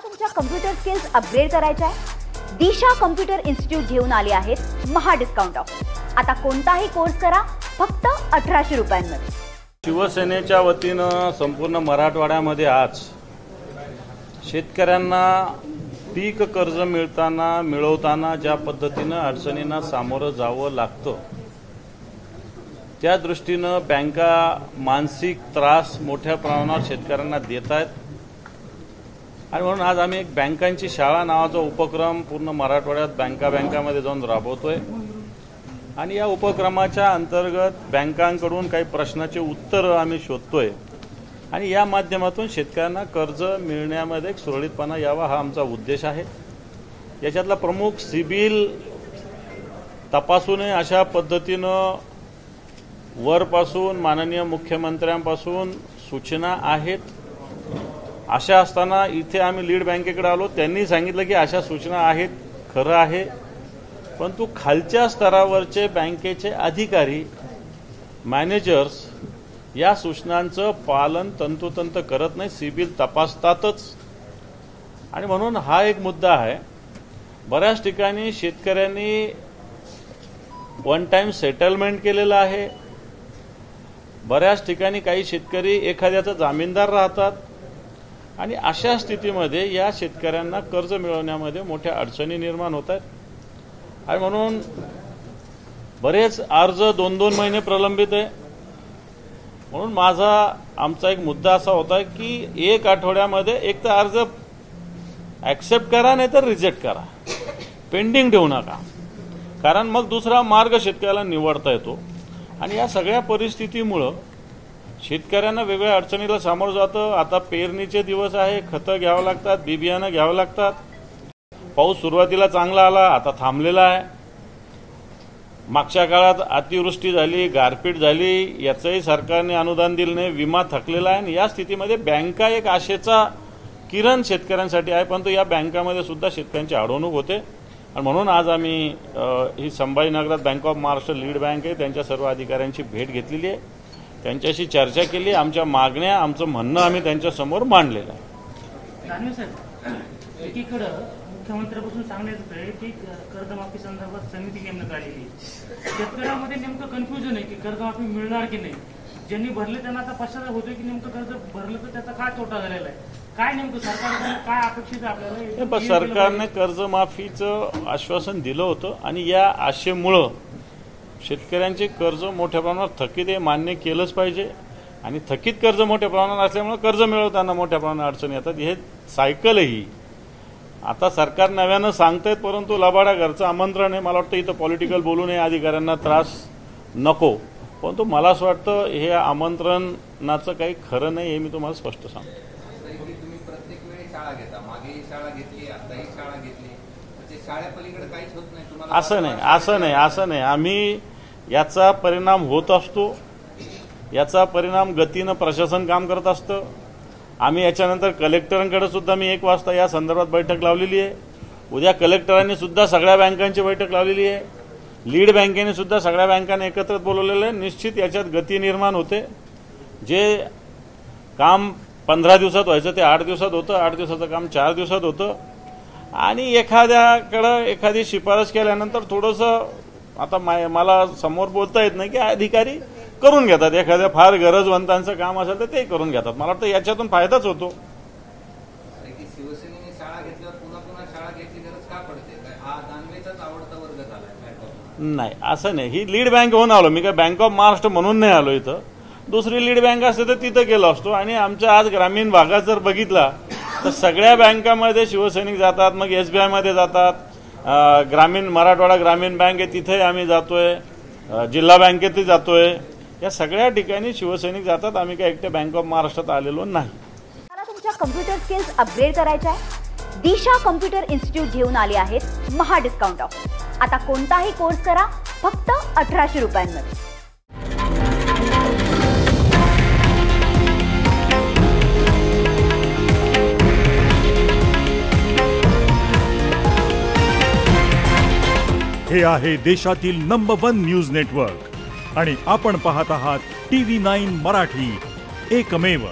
तुमच्या computer skills upgrade करायच्या आहे? दिशा कम्प्युटर इन्स्टिट्यूट घेऊन आले आहेत महा डिस्काउंट ऑफर। आता कोणताही कोर्स करा फक्त 1800 रुपयांमध्ये। शिवसेनेच्या वतीनं संपूर्ण मराठवाड्यामध्ये आज शेतकऱ्यांना पीक कर्ज मिळवताना ज्या पद्धतीनं अडचणींना सामोरं जावं लागतं त्या दृष्टीनं बँका मानसिक त्रास मोठ्या प्रमाणावर शेतकऱ्यांना देत आहेत आणि म्हणून आज आम्ही एक बँकांची शाळा नावाचा उपक्रम पूर्ण मराठवाड्यात बँकामध्ये जाऊन राबवतोय आणि या उपक्रमाच्या अंतर्गत बँकांकडून काही प्रश्नाचे उत्तर आम्ही शोधतोय आणि या माध्यमातून शेतकऱ्यांना कर्ज मिळण्यामध्ये एक सुरळीतपणा यावा हा आमचा उद्देश आहे। याच्यातला प्रमुख सिबिल तपासून अशा पद्धतीनं वरपासून माननीय मुख्यमंत्र्यांपासून सूचना आहेत। अशा असताना इथे आम्ही लीड बँकेकडे आलो, त्यांनी सांगितलं की अशा सूचना आहेत, खरं आहे, परंतु खालच्या स्तरावरचे बँकेचे अधिकारी मॅनेजर्स या सूचनांचं पालन तंतोतंत करत नाही, सिबिल तपासतातच आणि म्हणून हा एक मुद्दा आहे। बऱ्याच ठिकाणी शेतकऱ्यांनी वन टाइम सेटलमेंट केलेलं आहे, बऱ्याच ठिकाणी काही शेतकरी एखाद्याचा जामीनदार राहतात आणि अशा स्थितीमध्ये या शेतकऱ्यांना कर्ज मिळवण्यामध्ये मोठ्या अडचणी निर्माण होत आहेत आणि म्हणून बरेच अर्ज 2-2 महिने प्रलंबित आहे। म्हणून आमचा एक मुद्दा असा होता की एक आठवड्यामध्ये एक तर अर्ज ऍक्सेप्ट करा नाही तर रिजेक्ट करा, पेंडिंग ठेवू नका, कारण मग दुसरा मार्ग शेतकऱ्याला निवडता येतो आणि या सगळ्या परिस्थितीमुळं शेतकऱ्यांना वेगवेगळ्या अडचणीला सामोरं जातं। आता पेरणीचे दिवस आहे, खतं घ्यावं लागतात, बी बियाणं घ्यावं लागतात, पाऊस सुरुवातीला चांगला आला, आता थांबलेला आहे, मागच्या काळात अतिवृष्टी झाली, गारपीट झाली, याचंही सरकारने अनुदान दिलं नाही, विमा थकलेला आहे आणि या स्थितीमध्ये बँका एक आशेचा किरण शेतकऱ्यांसाठी आहे, परंतु या बँकामध्ये सुद्धा शेतकऱ्यांची अडवणूक होते आणि म्हणून आज आम्ही ही संभाजीनगरात Bank of Maharashtra lead bank आहे त्यांच्या सर्व अधिकाऱ्यांची भेट घेतलेली आहे, त्यांच्याशी चर्चा केली, आमच्या मागण्या आमचं म्हणणं आम्ही त्यांच्यासमोर मांडलेलं आहे। मुख्यमंत्र्यांपासून सांगण्यात येतं की कर्जमाफी संदर्भात समिती नेमण्यात आलेली आहे। शेतकऱ्यांमध्ये नेमकं कन्फ्युजन आहे की कर्जमाफी मिळणार की नाही, ज्यांनी भरले त्यांना आता पश्चाताप होतोय की नेमकं कर्ज भरलं तर त्याचा काय तोटा झालेला आहे, काय नेमकं सरकारकडून काय अपेक्षित आहे आपल्याला? सरकारने कर्जमाफीचं आश्वासन दिलं होतं आणि या आशेमुळं शेतकऱ्यांचे कर्ज मोठ्या प्रमाणात थकीत आहे, मान्य केलंच पाहिजे आणि थकीत कर्ज मोठ्या प्रमाणात असल्यामुळे कर्ज मिळवताना मोठ्या प्रमाणात अडचणी येतात। हे सायकलही आता सरकार नव्यानं सांगतायत, परंतु लबाडा घरचं आमंत्रण आहे। मला वाटतं इथं पॉलिटिकल बोलू नये, अधिकाऱ्यांना त्रास नको, परंतु मला असं वाटतं हे आमंत्रणाचं काही खरं नाही, हे मी तुम्हाला स्पष्ट सांगतो। तुम्ही प्रत्येक वेळी शाळा घेता, मागेही शाळा घेतली, आताही शाळा घेतली, म्हणजे शाळेपलीकडे काहीच होत नाही तुम्हाला? असं नाही, आम्ही याचा परिणाम होत असतो, याचा परिणाम गतीनं प्रशासन काम करत असतं। आम्ही याच्यानंतर कलेक्टरांकडे सुद्धा मी 1 वाजता या संदर्भात बैठक लावलेली आहे, उद्या कलेक्टरांनी सुद्धा सगळ्या बँकांची बैठक लावलेली आहे, लीड बँकेने सुद्धा सगळ्या बँकांना एकत्र बोलवलेलं आहे। निश्चित याच्यात गती निर्माण होते, जे काम 15 दिवसात व्हायचं ते 8 दिवसात होतं, 8 दिवसाचं काम 4 दिवसात होतं आणि एखाद्याकडं एखादी शिफारस केल्यानंतर थोडंसं आता मला समोर बोलता येत नाही की अधिकारी करून घेतात, एखाद्या फार गरजवंतांचं काम असेल तर ते करून घेतात, मला वाटतं याच्यातून फायदाच होतो। शिवसेनेने शाळा घेतल्यावर पुन्हा शाळा घ्यायची गरज का पडते? हा दानवेचाच आवडता वर्ग झालाय? नाही, असं नाही, ही लीड बँक होऊन आलो मी, काय बँक ऑफ महाराष्ट्र म्हणून नाही आलो इथं। दुसरी लीड बँक असते तर तिथं गेलो असतो आणि आमच्या आज ग्रामीण भागात जर बघितला तर सगळ्या बँकामध्ये शिवसैनिक जातात, मग SBI मध्ये जातात, ग्रामीण मराठवाडा ग्रामीण बँक आहे तिथे आम्ही जातोय, जिल्हा बँकेतही जातोय, या सगळ्या ठिकाणी शिवसैनिक जातात, आम्ही काय एकटे बँक ऑफ महाराष्ट्रात आलेलो नाही। मला तुमच्या कम्प्युटर स्किल्स अपग्रेड करायच्या आहे? दिशा कम्प्युटर इन्स्टिट्यूट घेऊन आले आहेत महा डिस्काउंट ऑफर। आता कोणताही कोर्स करा फक्त 1800 रुपयांमध्ये। हे आहे देशातील नंबर 1 न्यूज नेटवर्क आणि आपण पाहत आहात TV9 मराठी, एकमेव।